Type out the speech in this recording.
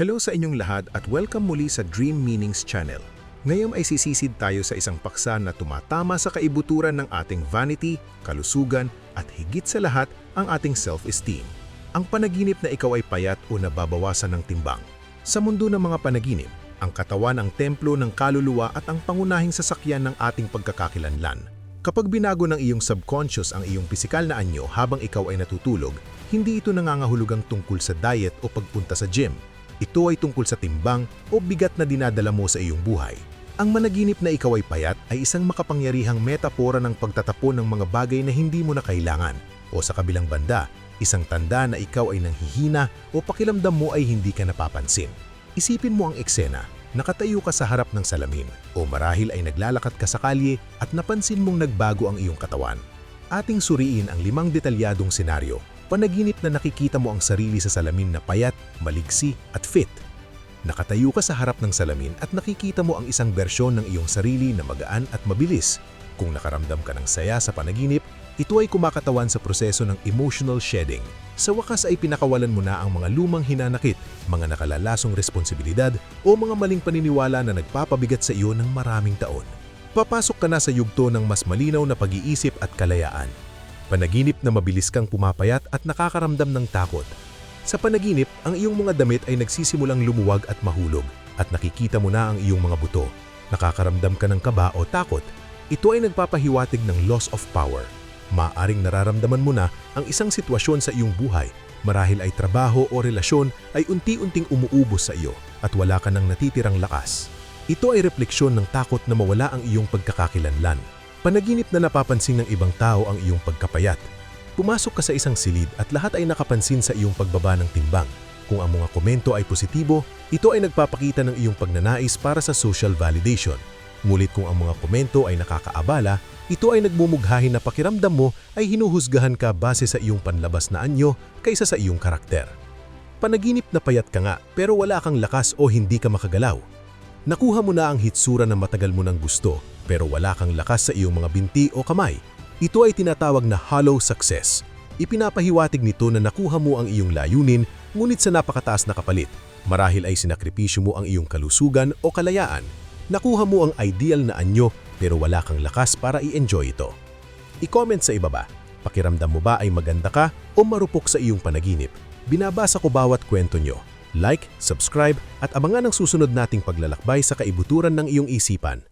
Hello sa inyong lahat at welcome muli sa Dream Meanings Channel. Ngayon ay sisisid tayo sa isang paksa na tumatama sa kaibuturan ng ating vanity, kalusugan at higit sa lahat ang ating self-esteem. Ang panaginip na ikaw ay payat o nababawasan ng timbang. Sa mundo ng mga panaginip, ang katawan ang templo ng kaluluwa at ang pangunahing sasakyan ng ating pagkakakilanlan. Kapag binago ng iyong subconscious ang iyong pisikal na anyo habang ikaw ay natutulog, hindi ito nangangahulugang tungkol sa diet o pagpunta sa gym. Ito ay tungkol sa timbang o bigat na dinadala mo sa iyong buhay. Ang managinip na ikaw ay payat ay isang makapangyarihang metapora ng pagtatapon ng mga bagay na hindi mo na kailangan. O sa kabilang banda, isang tanda na ikaw ay nanghihina o pakiramdam mo ay hindi ka napapansin. Isipin mo ang eksena, nakatayo ka sa harap ng salamin o marahil ay naglalakad ka sa kalye at napansin mong nagbago ang iyong katawan. Ating suriin ang 5 detalyadong senaryo. Panaginip na nakikita mo ang sarili sa salamin na payat, maliksi at fit. Nakatayo ka sa harap ng salamin at nakikita mo ang isang bersyon ng iyong sarili na magaan at mabilis. Kung nakaramdam ka ng saya sa panaginip, ito ay kumakatawan sa proseso ng emotional shedding. Sa wakas ay pinakawalan mo na ang mga lumang hinanakit, mga nakalalasong responsibilidad o mga maling paniniwala na nagpapabigat sa iyo ng maraming taon. Papasok ka na sa yugto ng mas malinaw na pag-iisip at kalayaan. Panaginip na mabilis kang pumapayat at nakakaramdam ng takot. Sa panaginip, ang iyong mga damit ay nagsisimulang lumuwag at mahulog at nakikita mo na ang iyong mga buto. Nakakaramdam ka ng kaba o takot. Ito ay nagpapahiwatig ng loss of power. Maaring nararamdaman mo na ang isang sitwasyon sa iyong buhay, marahil ay trabaho o relasyon ay unti-unting umuubos sa iyo at wala ka nang natitirang lakas. Ito ay refleksyon ng takot na mawala ang iyong pagkakakilanlan. Panaginip na napapansin ng ibang tao ang iyong pagkapayat. Pumasok ka sa isang silid at lahat ay nakapansin sa iyong pagbaba ng timbang. Kung ang mga komento ay positibo, ito ay nagpapakita ng iyong pagnanais para sa social validation. Ngunit kung ang mga komento ay nakakaabala, ito ay nagmumughahin na pakiramdam mo ay hinuhusgahan ka base sa iyong panlabas na anyo kaysa sa iyong karakter. Panaginip na payat ka nga pero wala kang lakas o hindi ka makagalaw. Nakuha mo na ang hitsura na matagal mo nang gusto pero wala kang lakas sa iyong mga binti o kamay. Ito ay tinatawag na hollow success. Ipinapahiwatig nito na nakuha mo ang iyong layunin ngunit sa napakataas na kapalit. Marahil ay sinakripisyo mo ang iyong kalusugan o kalayaan. Nakuha mo ang ideal na anyo pero wala kang lakas para i-enjoy ito. I-comment sa ibaba, pakiramdam mo ba ay maganda ka o marupok sa iyong panaginip? Binabasa ko bawat kwento nyo. Like, subscribe at abangan ang susunod nating paglalakbay sa kaibuturan ng iyong isipan.